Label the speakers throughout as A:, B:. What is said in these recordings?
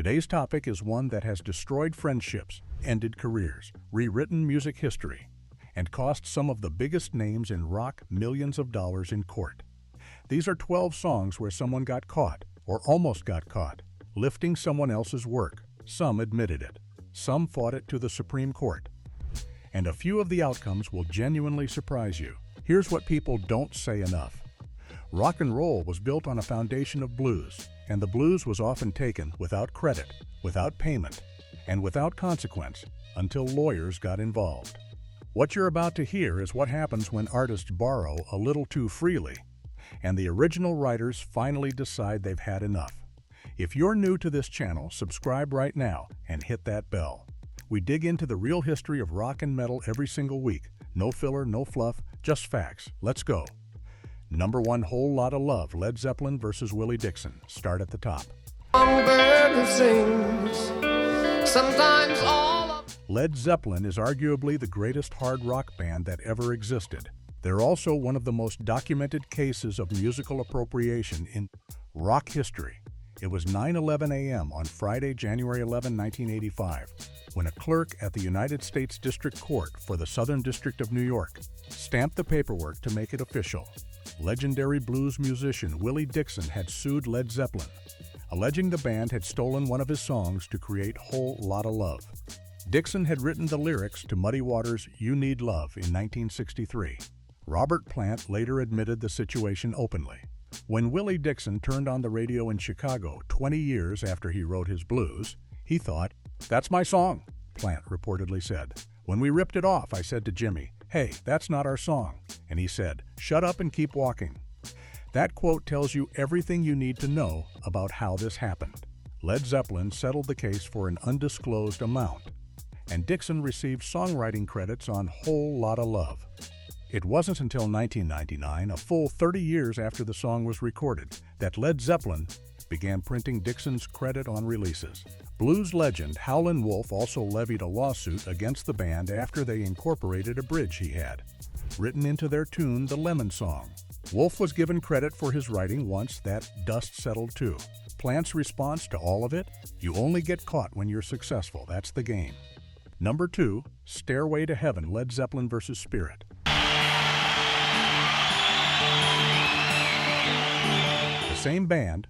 A: Today's topic is one that has destroyed friendships, ended careers, rewritten music history, and cost some of the biggest names in rock millions of dollars in court. These are 12 songs where someone got caught, or almost got caught, lifting someone else's work. Some admitted it. Some fought it to the Supreme Court. And a few of the outcomes will genuinely surprise you. Here's what people don't say enough. Rock and roll was built on a foundation of blues, and the blues was often taken without credit, without payment, and without consequence until lawyers got involved. What you're about to hear is what happens when artists borrow a little too freely, and the original writers finally decide they've had enough. If you're new to this channel, subscribe right now and hit that bell. We dig into the real history of rock and metal every single week. No filler, no fluff, just facts. Let's go. Number 1, Whole Lotta Love, Led Zeppelin versus Willie Dixon. Start at the top. Led Zeppelin is arguably the greatest hard rock band that ever existed. They're also one of the most documented cases of musical appropriation in rock history. It was 9:11 a.m. on Friday, January 11, 1985, when a clerk at the United States District Court for the Southern District of New York stamped the paperwork to make it official. Legendary blues musician Willie Dixon had sued Led Zeppelin, alleging the band had stolen one of his songs to create Whole Lotta Love. Dixon had written the lyrics to Muddy Waters' You Need Love in 1963. Robert Plant later admitted the situation openly. When Willie Dixon turned on the radio in Chicago 20 years after he wrote his blues, he thought, "That's my song," Plant reportedly said. "When we ripped it off, I said to Jimmy, 'Hey, that's not our song.' And he said, 'Shut up and keep walking.'" That quote tells you everything you need to know about how this happened. Led Zeppelin settled the case for an undisclosed amount, and Dixon received songwriting credits on Whole Lotta Love. It wasn't until 1999, a full 30 years after the song was recorded, that Led Zeppelin began printing Dixon's credit on releases. Blues legend Howlin' Wolf also levied a lawsuit against the band after they incorporated a bridge he had written into their tune, the Lemon Song. Wolf was given credit for his writing once that dust settled too. Plant's response to all of it? You only get caught when you're successful. That's the game. Number 2, Stairway to Heaven, Led Zeppelin versus Spirit. The same band,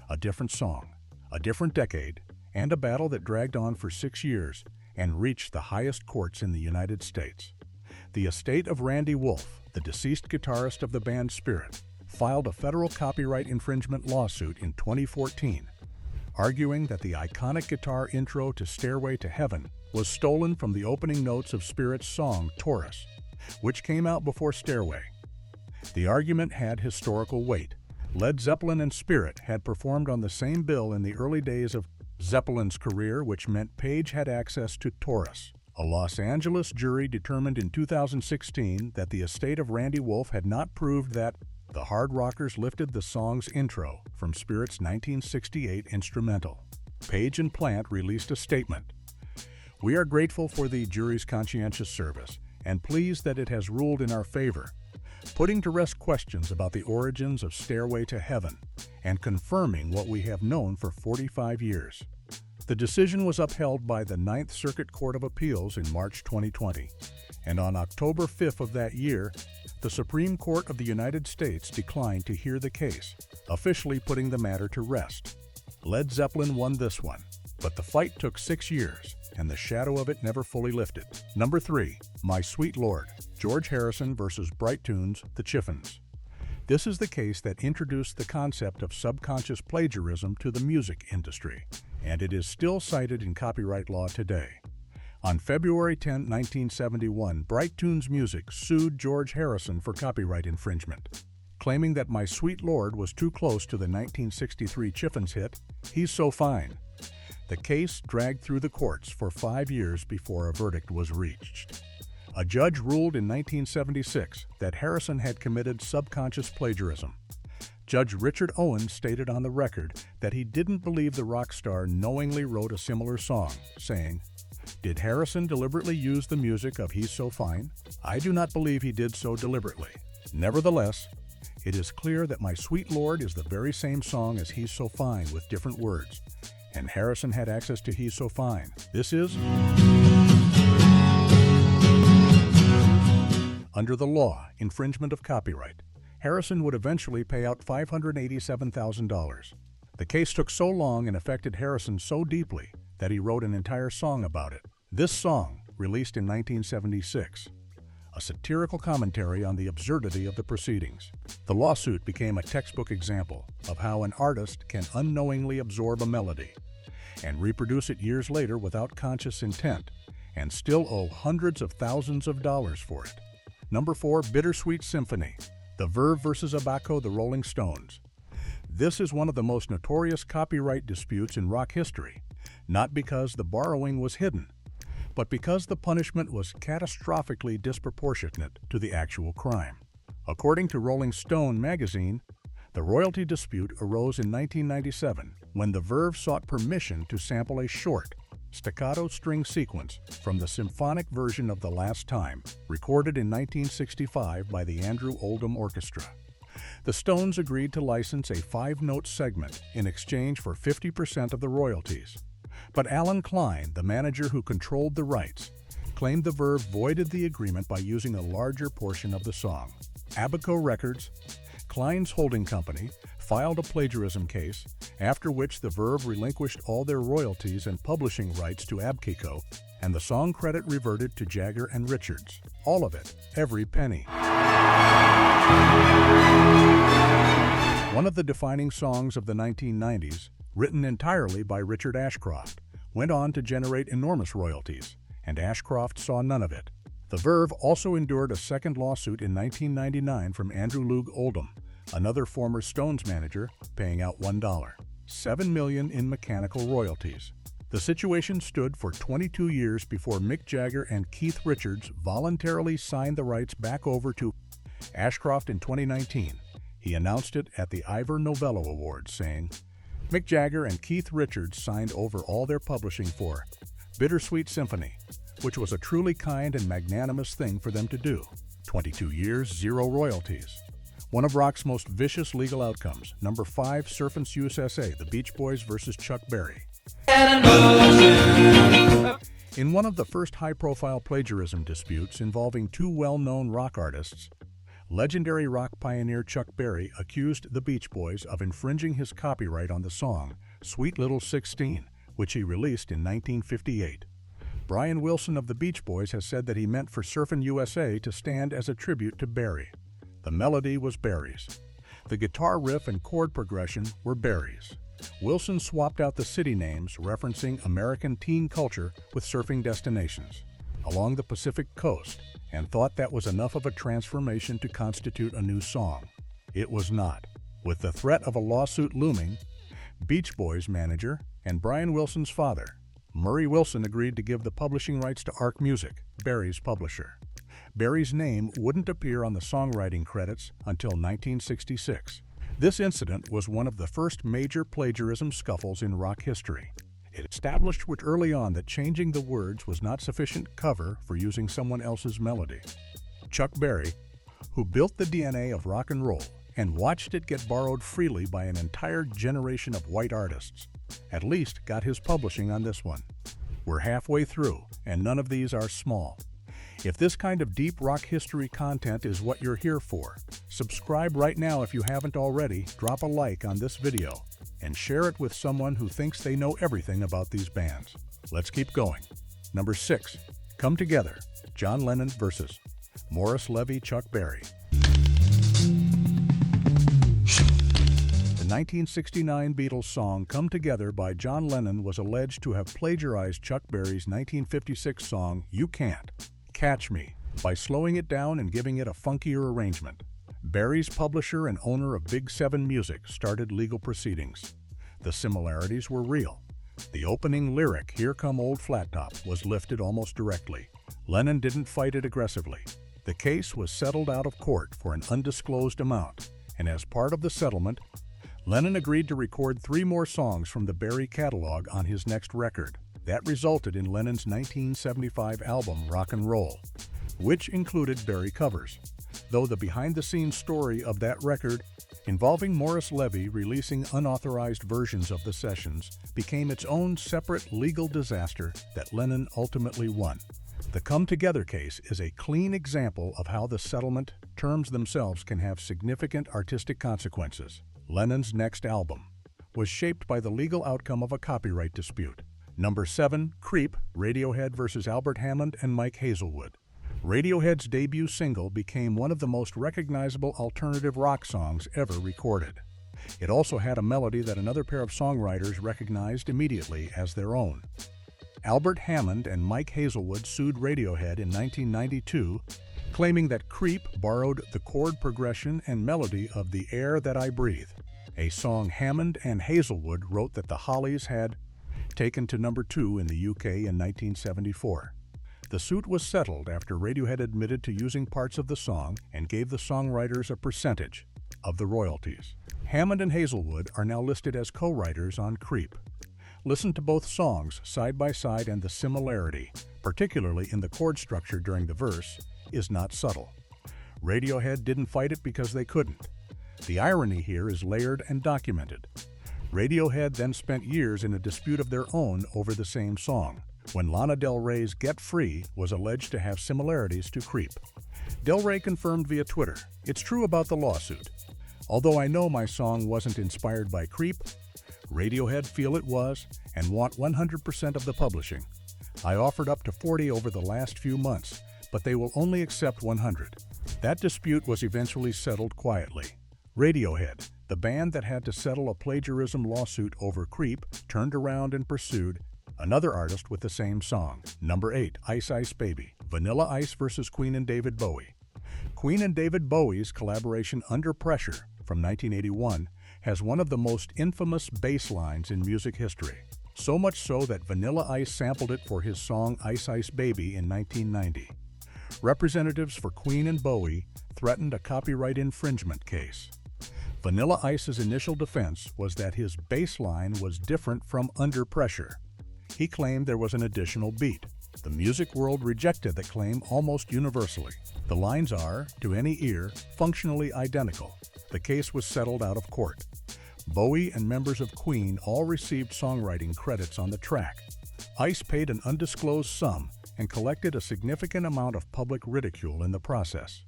A: a different song, a different decade, and a battle that dragged on for 6 years and reached the highest courts in the United States. The estate of Randy Wolf, the deceased guitarist of the band Spirit, filed a federal copyright infringement lawsuit in 2014, arguing that the iconic guitar intro to Stairway to Heaven was stolen from the opening notes of Spirit's song Taurus, which came out before Stairway. The argument had historical weight. Led Zeppelin and Spirit had performed on the same bill in the early days of Zeppelin's career, which meant Page had access to Taurus. A Los Angeles jury determined in 2016 that the estate of Randy Wolf had not proved that the hard rockers lifted the song's intro from Spirit's 1968 instrumental. Page and Plant released a statement. "We are grateful for the jury's conscientious service and pleased that it has ruled in our favor, putting to rest questions about the origins of Stairway to Heaven and confirming what we have known for 45 years. The decision was upheld by the Ninth Circuit Court of Appeals in March 2020, and on October 5th of that year, the Supreme Court of the United States declined to hear the case, officially putting the matter to rest. Led Zeppelin won this one, but the fight took 6 years, and the shadow of it never fully lifted. Number 3, My Sweet Lord, George Harrison versus Bright Tunes, The Chiffons. This is the case that introduced the concept of subconscious plagiarism to the music industry, and it is still cited in copyright law today. On February 10, 1971, Bright Tunes Music sued George Harrison for copyright infringement, claiming that My Sweet Lord was too close to the 1963 Chiffons hit, He's So Fine. The case dragged through the courts for 5 years before a verdict was reached. A judge ruled in 1976 that Harrison had committed subconscious plagiarism. Judge Richard Owens stated on the record that he didn't believe the rock star knowingly wrote a similar song, saying, "Did Harrison deliberately use the music of He's So Fine? I do not believe he did so deliberately. Nevertheless, it is clear that My Sweet Lord is the very same song as He's So Fine with different words, and Harrison had access to He's So Fine. This is under the law, infringement of copyright. Harrison would eventually pay out $587,000. The case took so long and affected Harrison so deeply that he wrote an entire song about it. This song, released in 1976, a satirical commentary on the absurdity of the proceedings. The lawsuit became a textbook example of how an artist can unknowingly absorb a melody and reproduce it years later without conscious intent and still owe hundreds of thousands of dollars for it. Number 4, Bittersweet Symphony, The Verve versus Abaco, The Rolling Stones. This is one of the most notorious copyright disputes in rock history, not because the borrowing was hidden, but because the punishment was catastrophically disproportionate to the actual crime. According to Rolling Stone magazine, the royalty dispute arose in 1997 when the Verve sought permission to sample a short, staccato string sequence from the symphonic version of The Last Time, recorded in 1965 by the Andrew Oldham Orchestra. The Stones agreed to license a 5-note segment in exchange for 50% of the royalties. But Alan Klein, the manager who controlled the rights, claimed the Verve voided the agreement by using a larger portion of the song. Abaco Records, Klein's holding company, filed a plagiarism case, after which the Verve relinquished all their royalties and publishing rights to Abkiko, and the song credit reverted to Jagger and Richards. All of it, every penny. One of the defining songs of the 1990s, written entirely by Richard Ashcroft, went on to generate enormous royalties, and Ashcroft saw none of it. The Verve also endured a second lawsuit in 1999 from Andrew Loog Oldham, another former Stones manager, paying out $1. $7 million in mechanical royalties. The situation stood for 22 years before Mick Jagger and Keith Richards voluntarily signed the rights back over to Ashcroft in 2019. He announced it at the Ivor Novello Awards, saying, Mick Jagger and Keith Richards signed over all their publishing for Bittersweet Symphony, which was a truly kind and magnanimous thing for them to do. 22 years, 0 royalties. One of rock's most vicious legal outcomes. Number 5, Surfin' USA, The Beach Boys versus Chuck Berry. In one of the first high-profile plagiarism disputes involving two well-known rock artists, legendary rock pioneer Chuck Berry accused the Beach Boys of infringing his copyright on the song Sweet Little 16, which he released in 1958. Brian Wilson of the Beach Boys has said that he meant for Surfin' USA to stand as a tribute to Berry. The melody was Berry's. The guitar riff and chord progression were Berry's. Wilson swapped out the city names referencing American teen culture with surfing destinations along the Pacific coast and thought that was enough of a transformation to constitute a new song. It was not. With the threat of a lawsuit looming, Beach Boys manager and Brian Wilson's father, Murray Wilson, agreed to give the publishing rights to Ark Music, Berry's publisher. Berry's name wouldn't appear on the songwriting credits until 1966. This incident was one of the first major plagiarism scuffles in rock history. It established early on that changing the words was not sufficient cover for using someone else's melody. Chuck Berry, who built the DNA of rock and roll and watched it get borrowed freely by an entire generation of white artists, at least got his publishing on this one. We're halfway through, and none of these are small. If this kind of deep rock history content is what you're here for, subscribe right now if you haven't already, drop a like on this video, and share it with someone who thinks they know everything about these bands. Let's keep going. Number 6, Come Together, John Lennon versus Morris Levy, Chuck Berry. The 1969 Beatles song Come Together by John Lennon was alleged to have plagiarized Chuck Berry's 1956 song You Can't, Catch Me, by slowing it down and giving it a funkier arrangement. Berry's publisher and owner of Big 7 Music started legal proceedings. The similarities were real. The opening lyric, Here Come Old Flat Top, was lifted almost directly. Lennon didn't fight it aggressively. The case was settled out of court for an undisclosed amount, and as part of the settlement, Lennon agreed to record 3 more songs from the Berry catalog on his next record. That resulted in Lennon's 1975 album Rock and Roll, which included Berry covers, though the behind-the-scenes story of that record involving Morris Levy releasing unauthorized versions of the sessions, became its own separate legal disaster that Lennon ultimately won. The Come Together case is a clean example of how the settlement terms themselves can have significant artistic consequences. Lennon's next album was shaped by the legal outcome of a copyright dispute. Number 7, Creep, Radiohead versus Albert Hammond and Mike Hazelwood. Radiohead's debut single became one of the most recognizable alternative rock songs ever recorded. It also had a melody that another pair of songwriters recognized immediately as their own. Albert Hammond and Mike Hazelwood sued Radiohead in 1992, claiming that Creep borrowed the chord progression and melody of The Air That I Breathe, a song Hammond and Hazelwood wrote that the Hollies had taken to number 2 in the UK in 1974. The suit was settled after Radiohead admitted to using parts of the song and gave the songwriters a percentage of the royalties. Hammond and Hazelwood are now listed as co-writers on Creep. Listen to both songs side by side, and the similarity, particularly in the chord structure during the verse, is not subtle. Radiohead didn't fight it because they couldn't. The irony here is layered and documented. Radiohead then spent years in a dispute of their own over the same song, when Lana Del Rey's Get Free was alleged to have similarities to Creep. Del Rey confirmed via Twitter, "It's true about the lawsuit. Although I know my song wasn't inspired by Creep, Radiohead feel it was and want 100% of the publishing. I offered up to 40 over the last few months, but they will only accept 100. That dispute was eventually settled quietly. Radiohead, the band that had to settle a plagiarism lawsuit over Creep, turned around and pursued another artist with the same song. Number 8, Ice Ice Baby, Vanilla Ice versus Queen and David Bowie. Queen and David Bowie's collaboration Under Pressure from 1981 has one of the most infamous bass lines in music history, so much so that Vanilla Ice sampled it for his song Ice Ice Baby in 1990. Representatives for Queen and Bowie threatened a copyright infringement case. Vanilla Ice's initial defense was that his bass line was different from Under Pressure. He claimed there was an additional beat. The music world rejected the claim almost universally. The lines are, to any ear, functionally identical. The case was settled out of court. Bowie and members of Queen all received songwriting credits on the track. Ice paid an undisclosed sum and collected a significant amount of public ridicule in the process.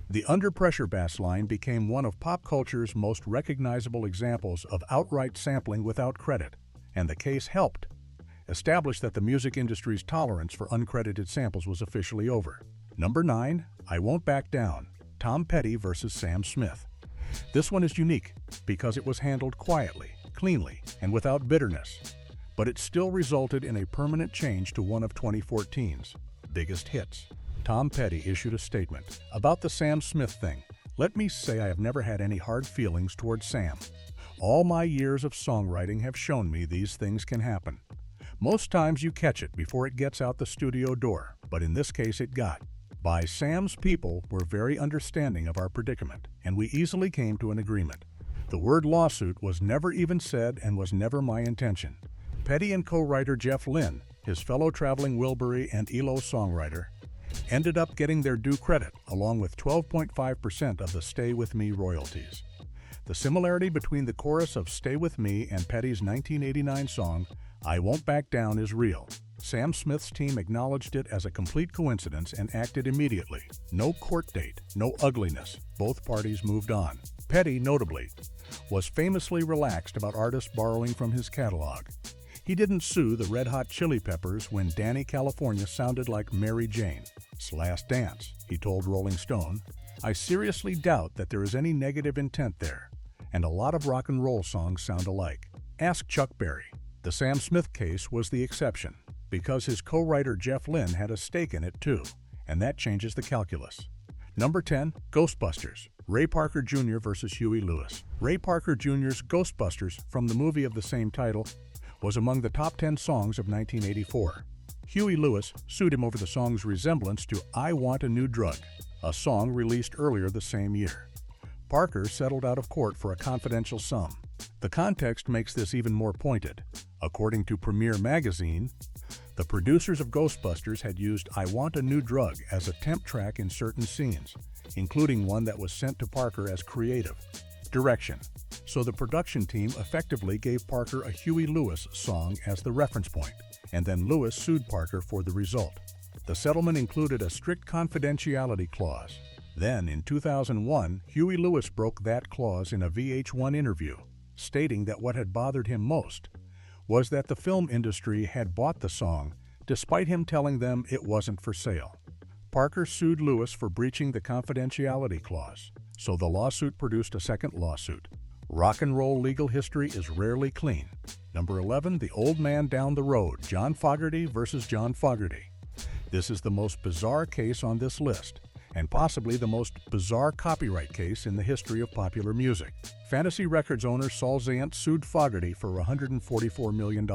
A: The Under Pressure bass line became one of pop culture's most recognizable examples of outright sampling without credit, and the case helped establish that the music industry's tolerance for uncredited samples was officially over. Number 9, I Won't Back Down, Tom Petty versus Sam Smith. This one is unique because it was handled quietly, cleanly, and without bitterness, but it still resulted in a permanent change to one of 2014's biggest hits. Tom Petty issued a statement about the Sam Smith thing. "Let me say I have never had any hard feelings towards Sam. All my years of songwriting have shown me these things can happen. Most times you catch it before it gets out the studio door, but in this case it got. By Sam's people were very understanding of our predicament, and we easily came to an agreement. The word lawsuit was never even said and was never my intention." Petty and co-writer Jeff Lynne, his fellow traveling Wilbury and ELO songwriter, ended up getting their due credit, along with 12.5% of the Stay With Me royalties. The similarity between the chorus of Stay With Me and Petty's 1989 song, I Won't Back Down, is real. Sam Smith's team acknowledged it as a complete coincidence and acted immediately. No court date, no ugliness. Both parties moved on. Petty, notably, was famously relaxed about artists borrowing from his catalog. He didn't sue the Red Hot Chili Peppers when Danny California sounded like Mary Jane. "Last Dance," he told Rolling Stone, "I seriously doubt that there is any negative intent there, and a lot of rock and roll songs sound alike." Ask Chuck Berry. The Sam Smith case was the exception, because his co-writer Jeff Lynne had a stake in it too, and that changes the calculus. Number 10, Ghostbusters, Ray Parker Jr. versus Huey Lewis. Ray Parker Jr.'s Ghostbusters, from the movie of the same title, was among the top 10 songs of 1984. Huey Lewis sued him over the song's resemblance to I Want a New Drug, a song released earlier the same year. Parker settled out of court for a confidential sum. The context makes this even more pointed. According to Premiere magazine, the producers of Ghostbusters had used I Want a New Drug as a temp track in certain scenes, including one that was sent to Parker as creative. Direction. So the production team effectively gave Parker a Huey Lewis song as the reference point, and then Lewis sued Parker for the result. The settlement included a strict confidentiality clause. Then, in 2001, Huey Lewis broke that clause in a VH1 interview, stating that what had bothered him most was that the film industry had bought the song despite him telling them it wasn't for sale. Parker sued Lewis for breaching the confidentiality clause, so the lawsuit produced a second lawsuit. Rock and roll legal history is rarely clean. Number 11, The Old Man Down the Road, John Fogerty versus John Fogerty. This is the most bizarre case on this list, and possibly the most bizarre copyright case in the history of popular music. Fantasy Records owner Saul Zaentz sued Fogerty for $144 million,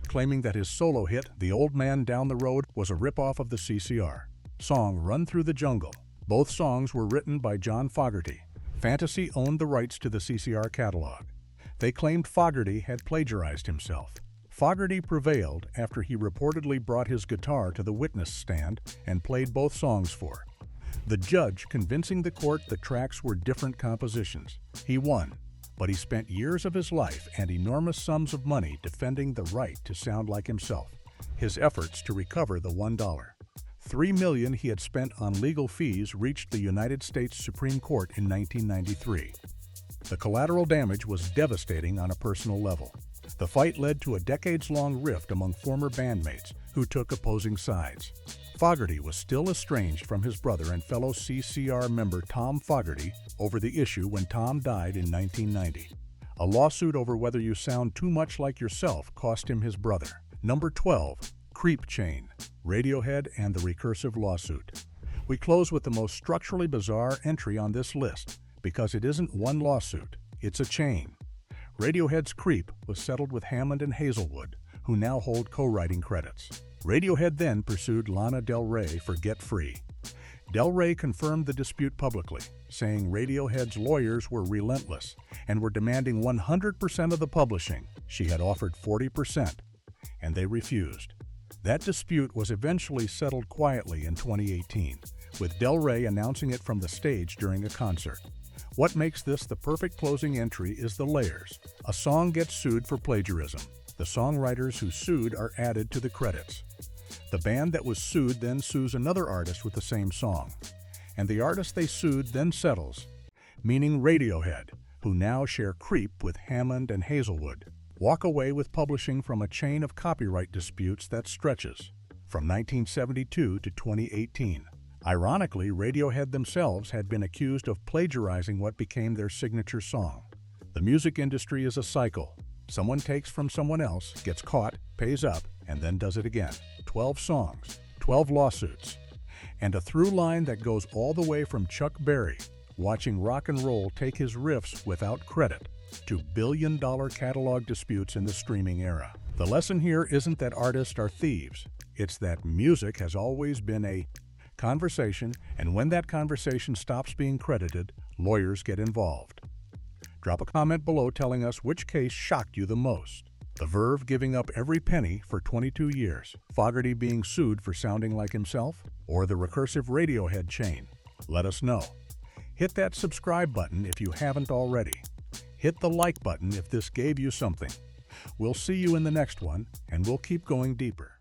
A: claiming that his solo hit, The Old Man Down the Road, was a ripoff of the CCR song Run Through the Jungle. Both songs were written by John Fogerty. Fantasy owned the rights to the CCR catalog. They claimed Fogerty had plagiarized himself. Fogerty prevailed after he reportedly brought his guitar to the witness stand and played both songs for the judge, convincing the court the tracks were different compositions. He won, but he spent years of his life and enormous sums of money defending the right to sound like himself. His efforts to recover the $3 million he had spent on legal fees reached the United States Supreme Court in 1993. The collateral damage was devastating on a personal level. The fight led to a decades-long rift among former bandmates who took opposing sides. Fogerty was still estranged from his brother and fellow CCR member Tom Fogerty over the issue when Tom died in 1990. A lawsuit over whether you sound too much like yourself cost him his brother. Number 12, Creep Chain, Radiohead and the Recursive Lawsuit. We close with the most structurally bizarre entry on this list because it isn't one lawsuit, it's a chain. Radiohead's Creep was settled with Hammond and Hazelwood, who now hold co-writing credits. Radiohead then pursued Lana Del Rey for Get Free. Del Rey confirmed the dispute publicly, saying Radiohead's lawyers were relentless and were demanding 100% of the publishing. She had offered 40%, and they refused. That dispute was eventually settled quietly in 2018, with Del Rey announcing it from the stage during a concert. What makes this the perfect closing entry is the layers. A song gets sued for plagiarism. The songwriters who sued are added to the credits. The band that was sued then sues another artist with the same song. And the artist they sued then settles, meaning Radiohead, who now share Creep with Hammond and Hazelwood, walk away with publishing from a chain of copyright disputes that stretches from 1972 to 2018. Ironically, Radiohead themselves had been accused of plagiarizing what became their signature song. The music industry is a cycle. Someone takes from someone else, gets caught, pays up, and then does it again. 12 songs, 12 lawsuits, and a through line that goes all the way from Chuck Berry watching rock and roll take his riffs without credit to billion-dollar catalog disputes in the streaming era. The lesson here isn't that artists are thieves. It's that music has always been a conversation, and when that conversation stops being credited, lawyers get involved. Drop a comment below telling us which case shocked you the most. The Verve giving up every penny for 22 years, Fogerty being sued for sounding like himself, or the recursive Radiohead chain? Let us know. Hit that subscribe button if you haven't already. Hit the like button if this gave you something. We'll see you in the next one, and we'll keep going deeper.